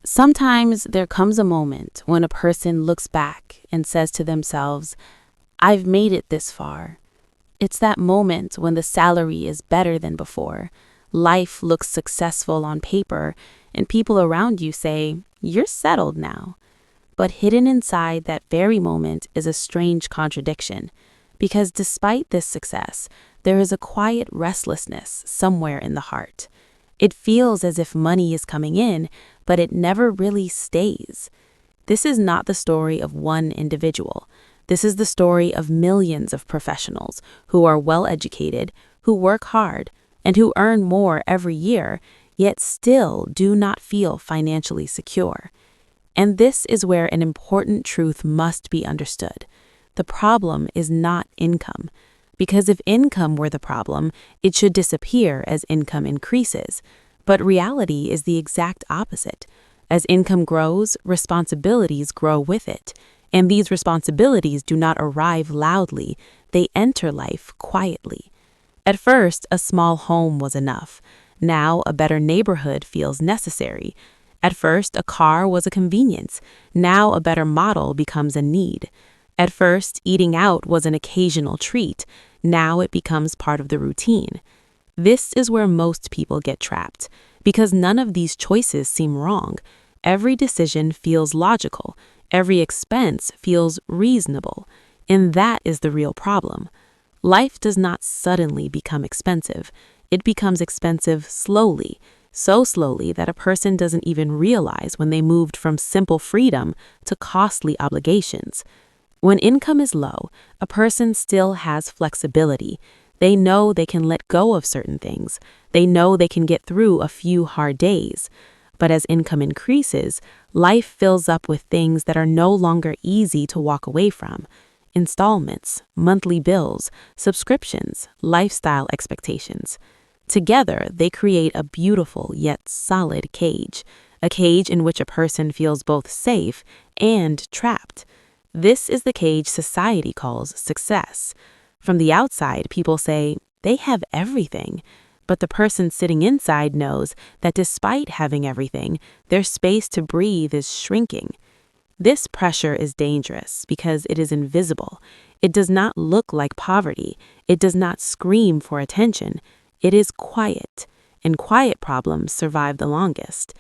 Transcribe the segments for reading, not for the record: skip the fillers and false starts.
Sometimes there comes a moment when a person looks back and says to themselves, I've made it this far. It's that moment when the salary is better than before, life looks successful on paper, and people around you say, you're settled now. But hidden inside that very moment is a strange contradiction, because despite this success, there is a quiet restlessness somewhere in the heart. It feels as if money is coming in, but it never really stays. This is not the story of one individual. This is the story of millions of professionals who are well educated, who work hard, and who earn more every year, yet still do not feel financially secure. And this is where an important truth must be understood. The problem is not income, because if income were the problem, it should disappear as income increases. But reality is the exact opposite. As income grows, responsibilities grow with it. And these responsibilities do not arrive loudly, they enter life quietly. At first, a small home was enough. Now, a better neighborhood feels necessary. At first, a car was a convenience. Now, a better model becomes a need. At first, eating out was an occasional treat. Now it becomes part of the routine. This is where most people get trapped, because none of these choices seem wrong. Every decision feels logical. Every expense feels reasonable. And that is the real problem. Life does not suddenly become expensive. It becomes expensive slowly, so slowly that a person doesn't even realize when they moved from simple freedom to costly obligations. When income is low, a person still has flexibility. They know they can let go of certain things. They know they can get through a few hard days. But as income increases, life fills up with things that are no longer easy to walk away from. Installments, monthly bills, subscriptions, lifestyle expectations. Together, they create a beautiful yet solid cage, a cage in which a person feels both safe and trapped. This is the cage society calls success. From the outside, people say they have everything, but the person sitting inside knows that despite having everything, their space to breathe is shrinking. This pressure is dangerous because it is invisible. It does not look like poverty. It does not scream for attention. It is quiet, and quiet problems survive the longest.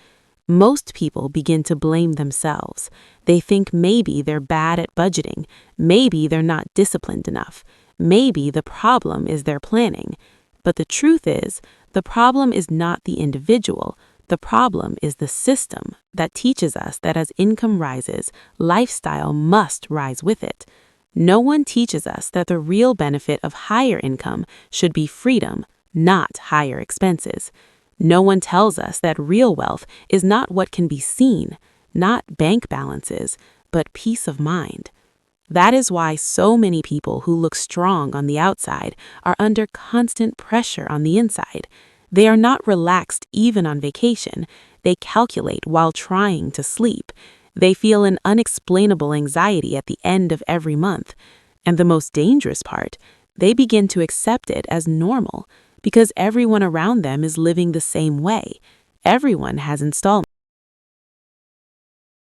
Most people begin to blame themselves. They think maybe they're bad at budgeting. Maybe they're not disciplined enough. Maybe the problem is their planning. But the truth is, the problem is not the individual. The problem is the system that teaches us that as income rises, lifestyle must rise with it. No one teaches us that the real benefit of higher income should be freedom, not higher expenses. No one tells us that real wealth is not what can be seen, not bank balances, but peace of mind. That is why so many people who look strong on the outside are under constant pressure on the inside. They are not relaxed even on vacation. They calculate while trying to sleep. They feel an unexplainable anxiety at the end of every month. And the most dangerous part, they begin to accept it as normal because everyone around them is living the same way. Everyone has installments.